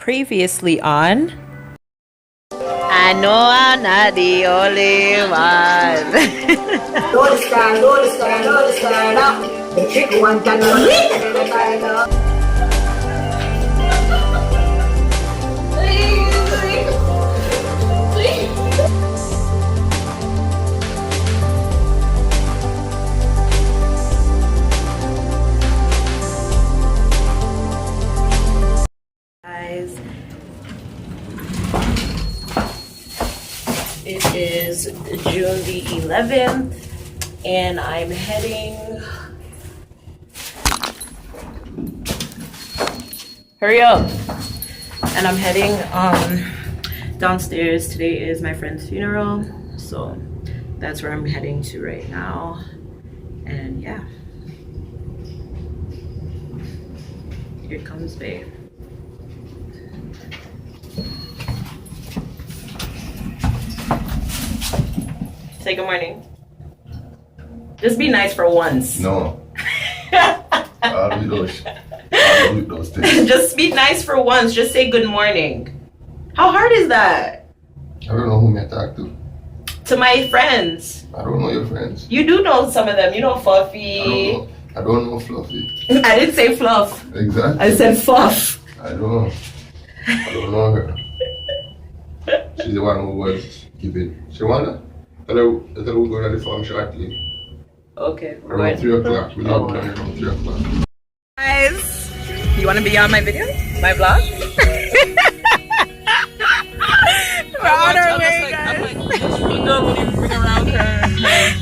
Previously on. I know I'm not the only one. The trick one can It is June the 11th, and I'm heading. Hurry up! And I'm heading downstairs. Today is my friend's funeral, so that's where I'm heading to right now. And yeah, here comes babe. Say good morning. Just be nice for once. No. I'll do those things. Just be nice for once. Just say good morning. How hard is that? I don't know whom I talk to. To my friends. I don't know your friends. You do know some of them. You know Fluffy. I don't know Fluffy. I didn't say Fluff. Exactly. I said Fluff. I don't know her. She's the one who was giving. Shawanda? Tell her we're going to the farm shortly. Okay. Around 3 o'clock. We'll be around 3 o'clock. Guys, you want to be on my video? My vlog? We're on our way, guys. Bring around her.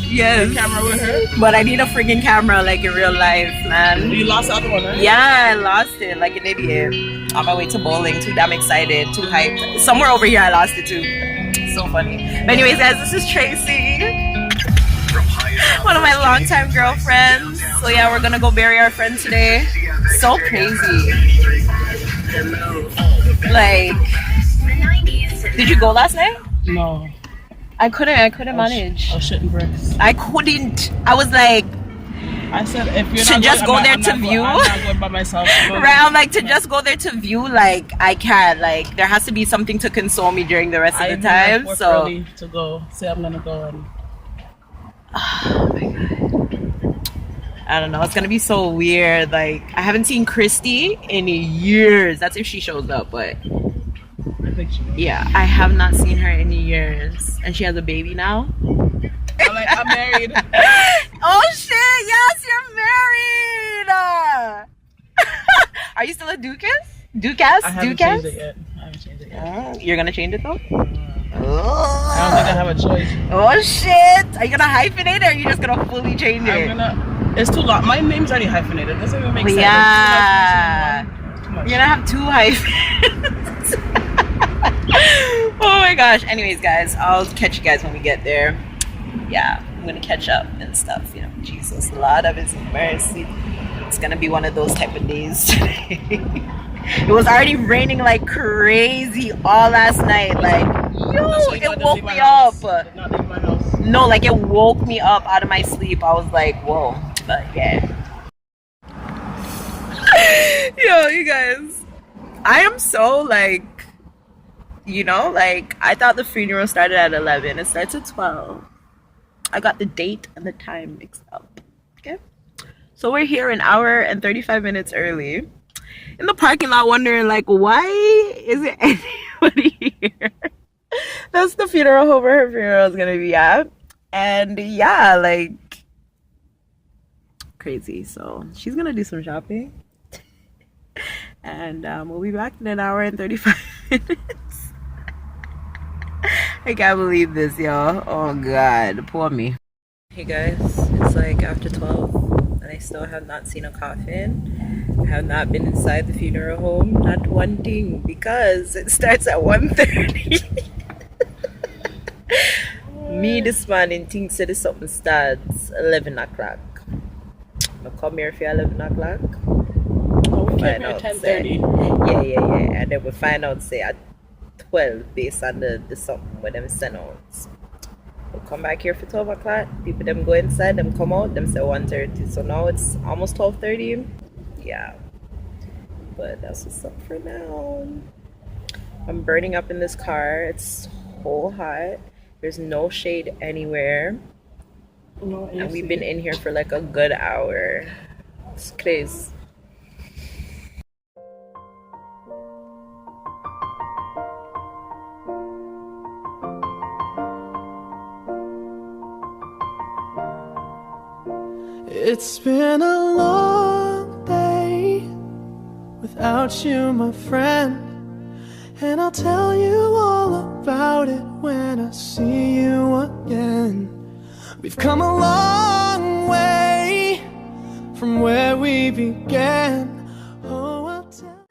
Yes. Camera with her. But I need a friggin' camera like in real life, man. You lost the other one, right? Yeah, I lost it like an idiot. On my way to bowling, too damn excited, too hyped. Somewhere over here I lost it too. So funny. But anyways, guys, this is Tracy, one of my longtime girlfriends. So yeah, we're gonna go bury our friend today. So crazy. Like, did you go last night? No. I couldn't manage. I was shitting bricks. I couldn't. I was like, I said if you're to not just going, go there I'm to not view. I'm not going by myself. Right, I'm like, to just go there to view, like I can't. Like there has to be something to console me during the rest of the time. So early to go. Say I'm gonna go and. Oh my god. I don't know. It's gonna be so weird. Like I haven't seen Christy in years. That's if she shows up, but I think she. yeah, I have not seen her in years, and she has a baby now. I'm married. Oh shit! Yes, you're married. Are you still a Dukas? Dukas? I haven't changed it yet. You're gonna change it though? I don't think I have a choice. Oh shit! Are you gonna hyphenate it or are you just gonna fully change it? It's too long. My name's already hyphenated. It doesn't even make sense. Yeah. Too much. You're gonna have 2 hyphens. Oh my gosh. Anyways, guys, I'll catch you guys when we get there. Yeah, I'm gonna catch up and stuff. You know, Jesus, Lord of His mercy. It's gonna be one of those type of days today. It was already raining like crazy all last night. Like, yo, it woke me up. No, like it woke me up out of my sleep. I was like, whoa. But yeah. Yo, you guys. I am so like, you know, like I thought the funeral started at 11. It starts at 12. I got the date and the time mixed up. Okay. So we're here an hour and 35 minutes early. In the parking lot wondering like, why isn't anybody here? That's the funeral home where her funeral is gonna be at. And yeah, like crazy. So she's gonna do some shopping. And we'll be back in an hour and 35 minutes. I can't believe this, y'all. Oh god, poor me. Hey guys, it's like after 12 and I still have not seen a coffin. I have not been inside the funeral home, not one thing, because it starts at 1:30. Me this morning thinks that something starts 11 o'clock. I'll come here for 11 o'clock. Oh, we came here at 10:30. Yeah. And then we find out say at 12 based on the something where them send out. We'll come back here for 12 o'clock. People them go inside, them come out, them say 1:30. So now it's almost 12:30. Yeah. But that's what's up for now. I'm burning up in this car. It's so hot. There's no shade anywhere. No, And we've been in here for like a good hour. It's crazy. It's been a long day without you, my friend. And I'll tell you all about it when I see you again. We've come a long way from where we began. Oh, I'll tell.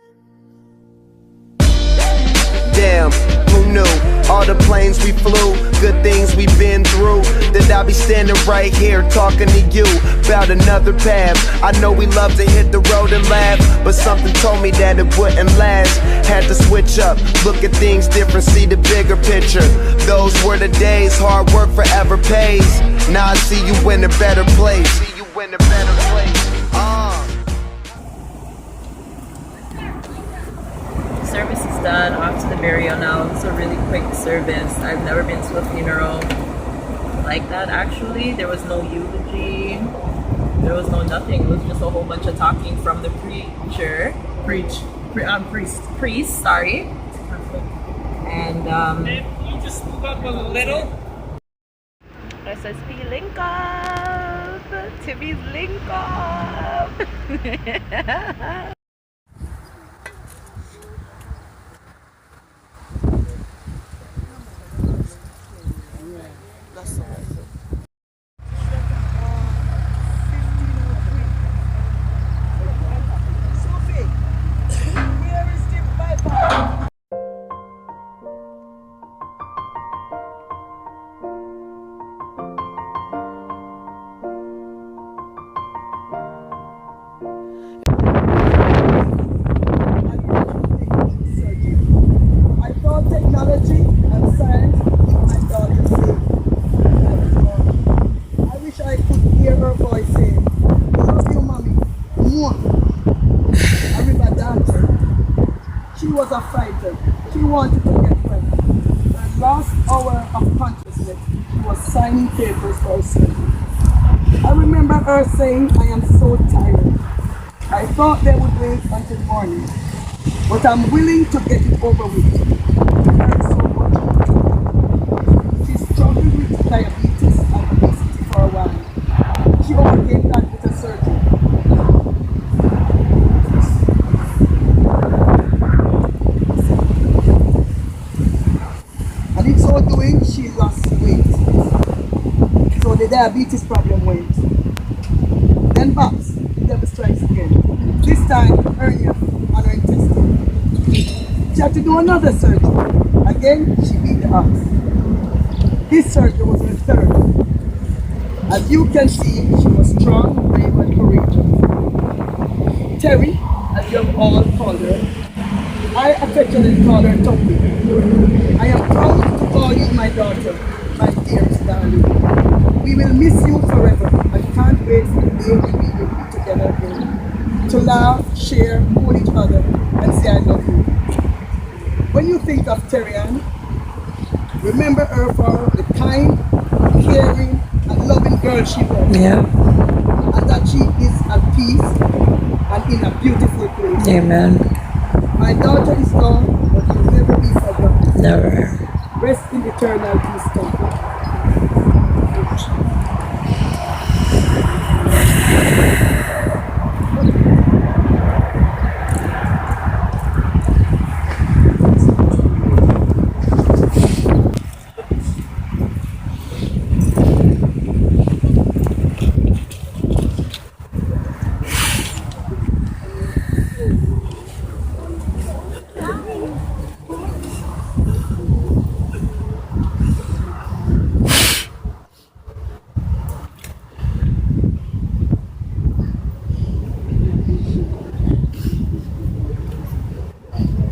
Damn, who knew? All the planes we flew, good things we've been through. That I'll be standing right here talking to you about another path. I know we love to hit the road and laugh, but something told me that it wouldn't last. Had to switch up, look at things different, see the bigger picture. Those were the days, hard work forever pays. Now I see you in a better place. See you in a better place. Service is done, off to the burial now. It's a really quick service. I've never been to a funeral like that actually. There was no eulogy, there was no nothing. It was just a whole bunch of talking from the preacher. Priest, sorry. And you just spoke up a little. SSP link up! Timmy's link up! I thought technology and science would my daughter say. I wish I could hear her voice saying, "Love you, mommy, more." I remember daughter. She was a fighter. She wanted to get pregnant. Her last hour of consciousness, she was signing papers for her son. I remember her saying, "I am so tired. I thought they would wait until morning, but I'm willing to get it over with." It hurts so much. She struggled with diabetes and obesity for a while. She overcame that with a surgery. And in so doing, she lost weight. So the diabetes problem went. Then Babs, the devil strikes again. This time, hernia on her intestine. She had to do another surgery. Again, she beat the odds. This surgery was her third. As you can see, she was strong, brave, and courageous. Terry, as you all called her, I affectionately call her Topi. I am proud to call you my daughter, my dearest darling. We will miss you forever and can't wait for the day when we will be together again. To laugh, share, hold each other, and say I love you. When you think of Terry Ann, remember her for the kind, caring, and loving girl she was. Yeah. And that she is at peace and in a beautiful place. Amen. My daughter is gone, but will never be forgotten. Never. Rest in eternal peace, Topi.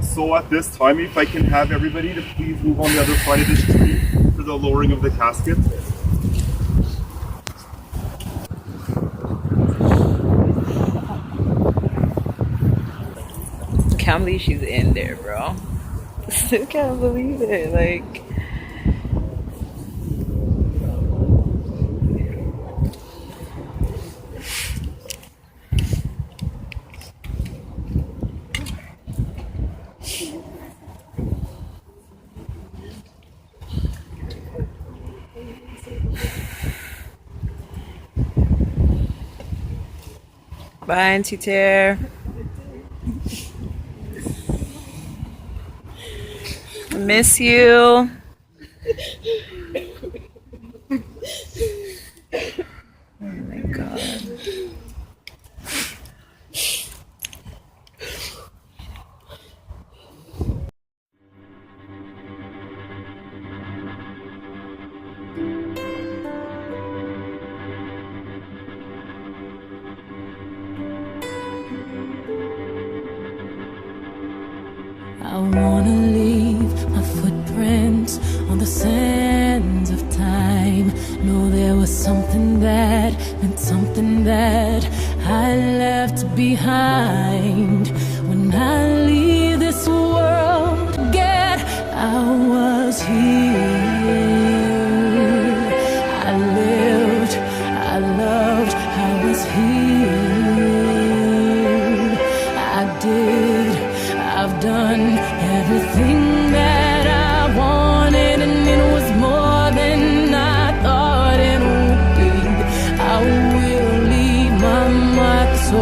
So at this time, if I can have everybody to please move on the other side of this tree for the lowering of the casket. Can't believe she's in there, bro. Still can't believe it. Like, bye, Auntie Tear. Miss you. Oh my god. I wanna leave my footprints on the sands of time. Know there was something that meant something that I left behind. When I leave this world again, I was here. I lived, I loved, I was here. I did, I've done everything that I wanted, and it was more than I thought it would be. I will leave my mark so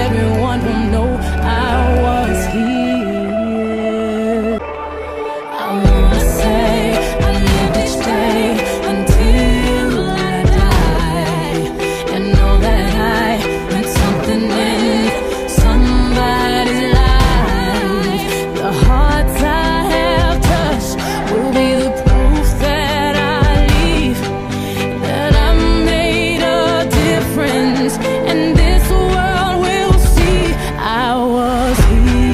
everyone will know I was here. I wanna say I lived each day until I die, and know that I meant something in somebody's life. The hearts I have touched will be the proof that I leave, that I made a difference, and this world will see I was here.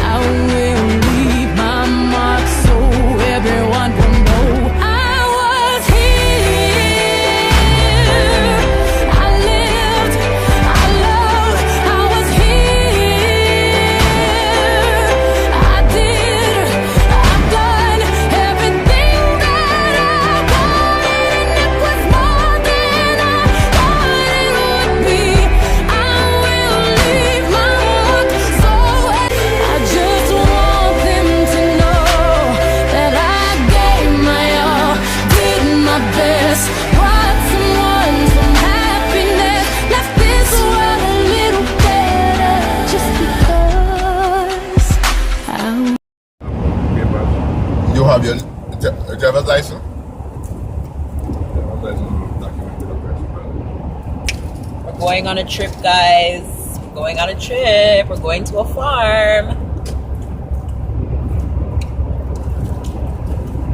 I will leave my mark so everyone will know I was here. I lived, I loved, I was here. I did, I've done everything that I wanted, and it was more than I thought it would be. I will leave my mark so I just want them to know that I gave my all, did my best, brought someone some happiness, left this world a little better just because I You have your driver's license? We're going on a trip, guys. We're going on a trip. We're going to a farm.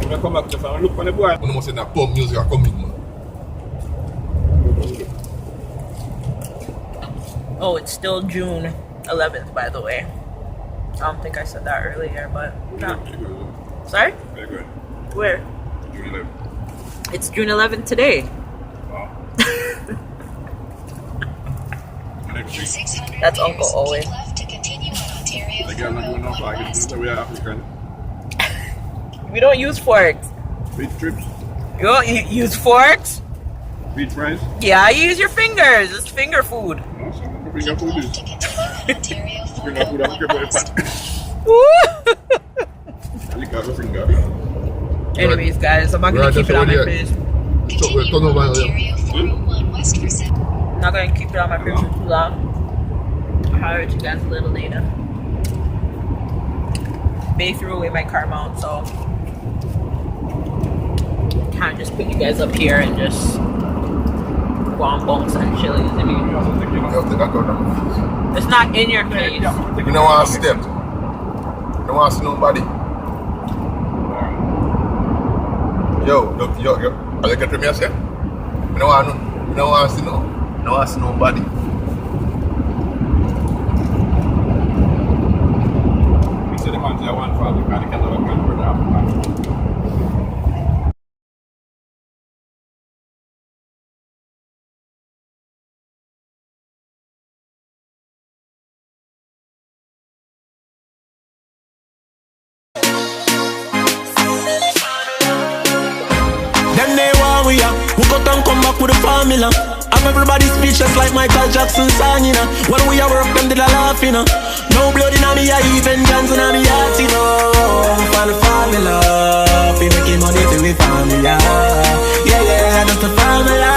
When I come back to the farm, look on the boy. When you say that pop music are coming, man. Oh, it's still June 11th, by the way. I don't think I said that earlier, but no. Sorry? Very good. Where? June 11th. It's June 11th today. Wow. Next week. That's Uncle Owen. Like, I'm not doing no flag. It's just that we are African. We don't use forks. Beach trips, You don't use forks? beach fries. Yeah, you use your fingers. It's finger food. No, so I'm bring up food is. Bring up food after the pot. I lick out the finger. Anyways, guys, I'm not gonna Right, keep it that's on my what fridge. So we're turning over here. I'm not gonna keep it on my fridge for too long. I'll holler at you guys a little later. Bay threw away my car mount, so can't just put you guys up here and just go on bunks and chill. I mean, You have to take that out of my face. it's not in your face. You don't want to step. You don't want to see nobody. Yo, are you getting me a say? You don't want to see no. You don't want to see nobody. We said the man say I want family, man. He can't have a man for that. formula. I'm everybody speechless like Michael Jackson song, you know. When we are work, them did a laugh, you know. No blood in me, I even Johnson in me heart, you know. Find the formula, we making money to we formula. Yeah, yeah, that's the formula.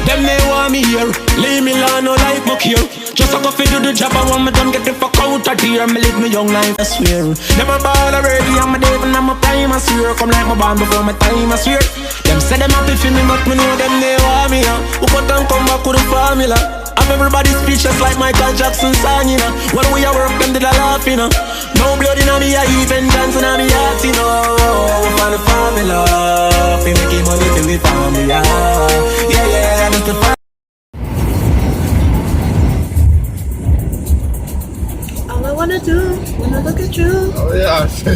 Them they want me here, leave me alone, no like muck here. Just a go fi do the job, I want me done, get the fuck out of here. Me live my young life, I swear. Never ball already, I'm a day and I'm a prime, I swear. Come like my band before my time, I swear. Them say them happy for me, but me know them they want me, Who put them come back with the formula. I'm everybody speechless like Michael Jackson song, you know. When we are work, them did a laugh, you know. No blood in me, I even Johnson in me heart, you know. We find the formula, we making money to we formula. Yeah, yeah, that's the formula. All I wanna do when I look at you. Oh yeah, so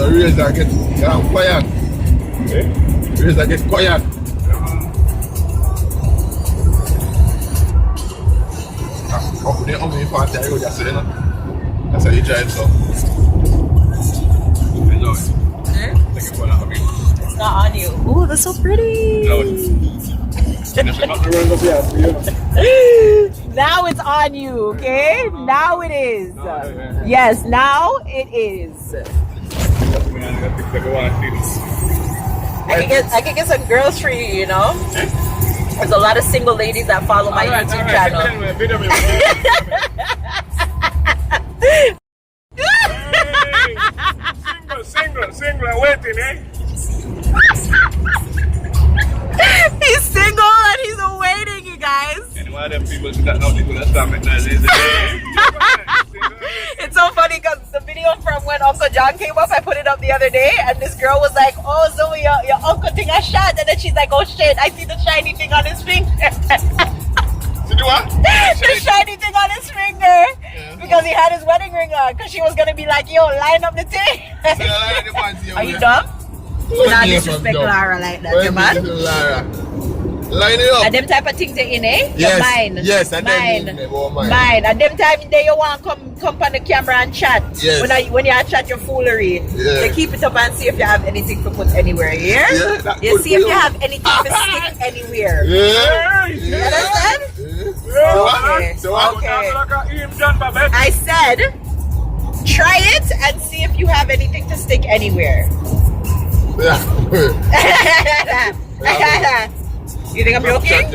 real that get quiet. Real that get quiet. Oh, they only party I go just say, that's how you drive so. It's not on you. Ooh, that's so pretty. Now it's on you, okay? Now it is. Yes, now it is. I can get some girls for you, you know? There's a lot of single ladies that follow my YouTube channel. Single, waiting, eh? He's single and he's awaiting, you guys. And one of them people that know people that stop it now, It's so funny because the video from when Uncle John came up, I put it up the other day, and this girl was like, "Oh, Zoe, your uncle thing I shot," and then she's like, "Oh shit, I see the shiny thing on his finger." To do what? The shiny thing on his finger, because he had his wedding ring on. Because she was gonna be like, "Yo, line up the thing." Are you dumb? Not disrespect Lara like that, you man. Line it up. And them type of things they in, eh? Yes, Mine. yes, and mine. then mine. Mine. And them time they you want come on the camera and chat. Yes. When you chat your foolery. Yeah. They keep it up and see if you have anything to put anywhere, yeah? Yeah, You see if you have anything to stick anywhere. Yeah. You understand? Yeah. So what? Okay. I said try it and see if you have anything to stick anywhere. You think I'm joking?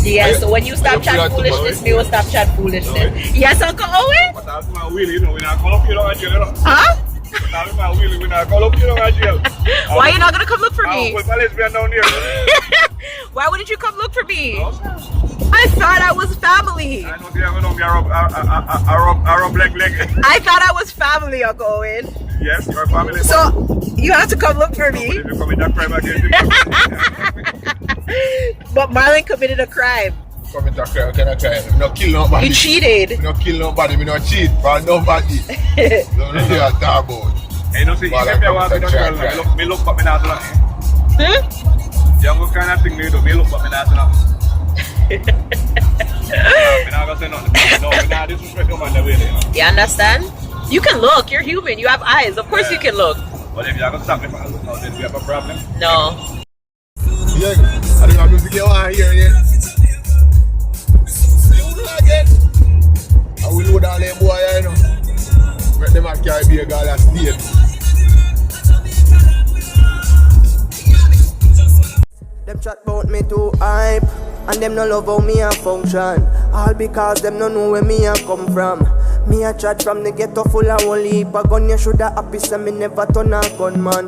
Yeah, so when you stop chat foolishness, me will stop chat foolishness. Yes, Uncle Owen? Huh? Why are you not gonna come look for me? Why wouldn't you come look for me? I thought I was family. I thought I was family, Uncle Owen. Yes, your family. So you have to come look for me. But Marlon committed a crime. Commit a crime, can I crime? We not kill nobody. He cheated. We not kill nobody, we not cheat for nobody. Don't really talk about. Hey, no, see, if you want to girl, me look, but me not doing it. Young kind of thing me do, me look, but me not doing it. Me not gonna say nothing. No, me not disrespect no man the way they know. You understand? You can look. You're human. You have eyes. Of course you can look. But if you're gonna stop me from looking out, then we have a problem. No. Yeah, I don't have music you want to hear yet. I will load all them boy, you know. Make them a carry be a girl and stay. Them chat about me too hype, and them no love how me a function. All because them no know where me a come from. Me a chat from the ghetto full of one heap a gun. You shoulda happy say me never turn a gunman.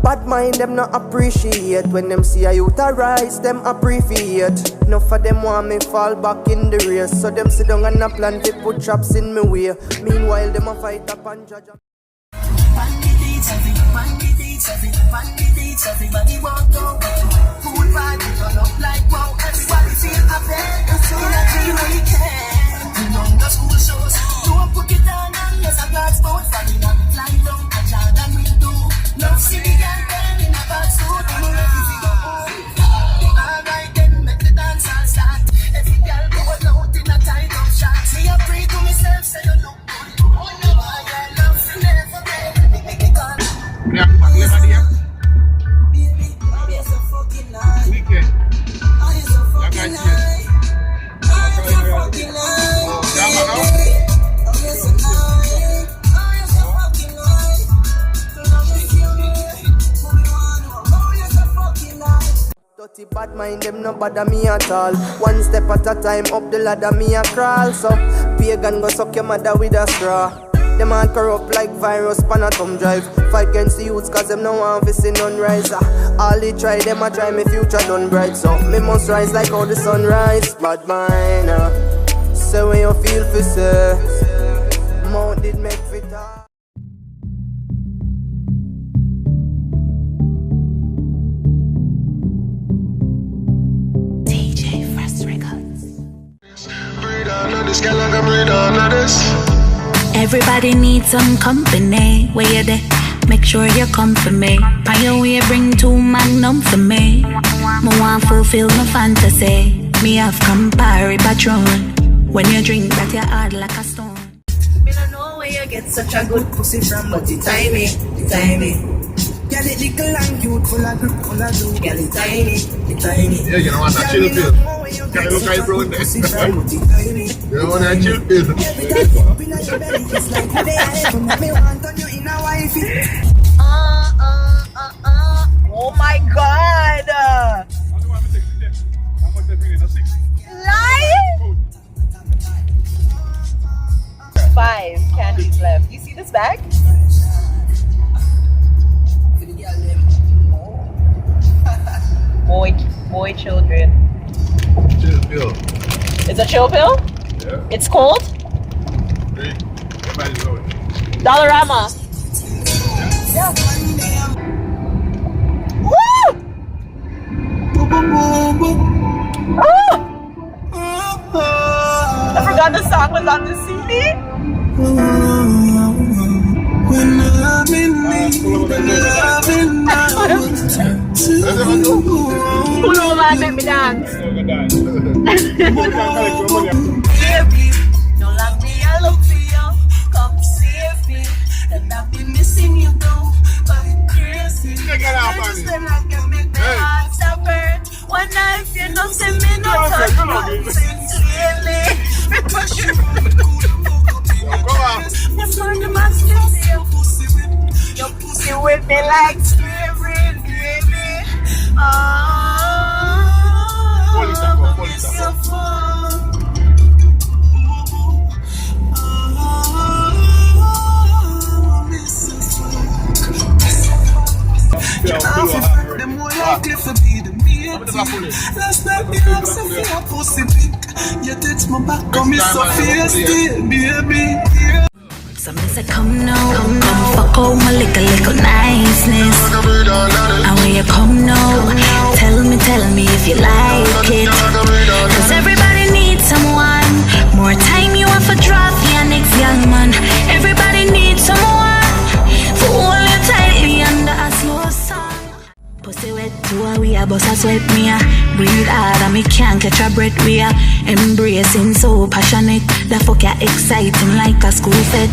Bad mind them no appreciate when them see a youth a rise, them appreciate. Enough of them want me fall back in the race, so them sit down and a plan to put traps in me way. Meanwhile them a fight up and judge. Everybody want to win. Cool vibe, turn up like wow. Everybody feel happy. As soon as we can. You know the school shows. Don't put it down unless I got sport. Falling up, flying down, a child and we do. Love city and then in a bad suit. I'm ready to go home. Alright then, make the dance all start. Every girl go out in a tight up shot. See I pray to myself, say you look good. Oh no, I love to never get. Make it gone. Yeah, Dirty bad mind, them no bother me at all. One step at a time, up the ladder me a crawl. So, pagan go suck your mother with a straw. Them all corrupt like virus pan a thumb drive. Fight against the youths cause them no want to see none rise. All they try, them a try, me future done bright. So, me must rise like how the sun rise. Bad mind, say when you feel for say, mount did make fit talk. Everybody needs some company. Where you there? Make sure you come for me. On your way, bring 2 Magnum for me. Me want fulfill my fantasy. Me have Campari Patron. When you drink that, you're hard like a stone. Me don't know where you get such a good pussy from, but it tiny, it tiny. Girl, it little and cute, full of grip, full of do. Girl, it tiny, it tiny. Yeah, you don't want that chill pill. Can you look at brown there? You don't want that chill pill. Every time you open up your belly, it's like you there. Me want on you in a wifey. Oh my god! Lie! 5 candies left. You see this bag? Boy, children. Chill pill. It's a chill pill? Yeah. It's cold? Hey, everybody's going. Dollarama. Yeah. Woo! Oh! I forgot the song was on the CD. When I'm in need, when I'm in Who know man make me dance? baby, don't let me I look for you. Come save me. And I've been missing you though. But crazy. I just feel like you make my heart suffer. One night you know send me no touch sincerely. That's why the master your pussy with me like spirit, baby. Miss your phone. Them more likely to be the mate. Last night me have some fear pussy big. You touch my back, come me so feisty, baby. Some say come now, come fuck out my little niceness. And when you come now, tell me if you like it. Cause everybody needs someone. More time you have for draft your next young man. Everybody needs someone for hold you tightly under a slow song. Pussy wet to a we a bust a sweat me a breathe hard and me can't catch a breath we a embracing so passionate. The fuck ya exciting like a school fete.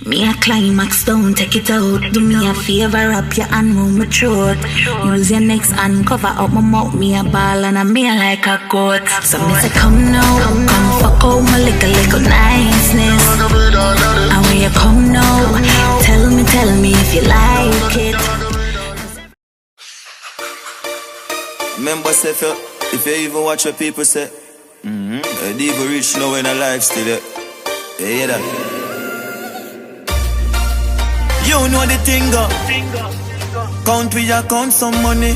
Me a climax down, take it out. Do me a favor, wrap your hand round my throat. Use your next hand, cover up my mouth. Me a ball and I me like a goat. So me say come now, come fuck out my little niceness. And when you come now, tell me if you like it. Remember, say if you even watch what people say, the evil rich now in a life still. You hear that? You know the thing go. Count with your count some money.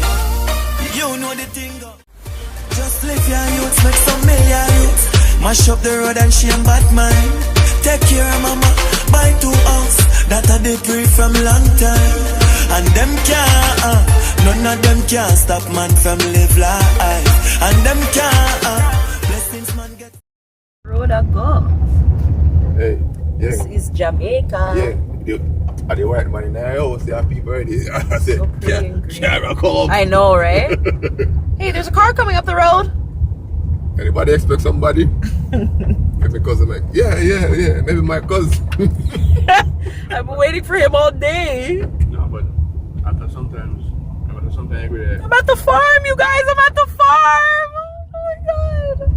You know the thing go. Just live your youths, make some million youths. Mash up the road and shame bad mind. Take care of mama, buy 2 house. That a they pray from long time. And them can't, none of them can stop man from live life. And them can't, blessings man get. Road I go. Hey, yeah. This is Jamaica. Yeah. Are the white man in the house? They have people ready. I said, So pretty and green. Shara, come. I know, right? Hey, there's a car coming up the road. Anybody expect somebody? Maybe cousin like, yeah. Maybe my cousin. I've been waiting for him all day. No, but after sometimes I agree that. I'm at the farm, you guys. I'm at the farm. Oh my god.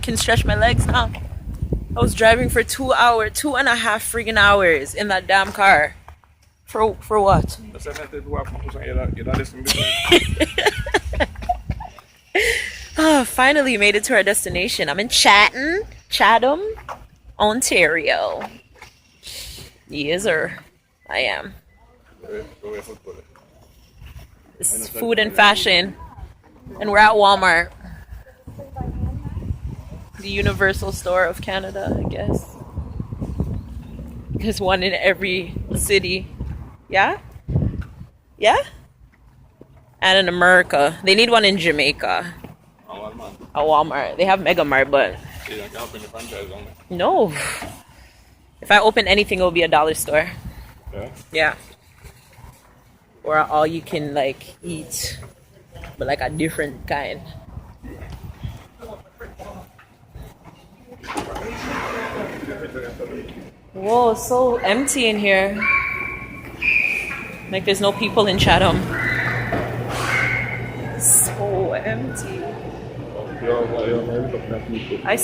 Can stretch my legs now. I was driving for 2 hours, 2.5 freaking hours in that damn car. For what? Finally made it to our destination. I'm in Chatham, Ontario. Yes, sir. I am. It's food and fashion. And we're at Walmart. The universal store of Canada, I guess. There's one in every city. Yeah? Yeah? And in America. They need one in Jamaica. A Walmart. They have Mega Mart, but no. If I open anything, it'll be a dollar store. Yeah. Or all you can like eat, but like a different kind. Whoa, it's so empty in here. Like there's no people in Chatham. So empty. I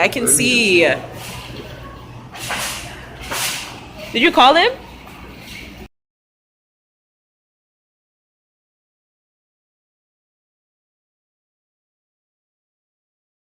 can see. Did you call him?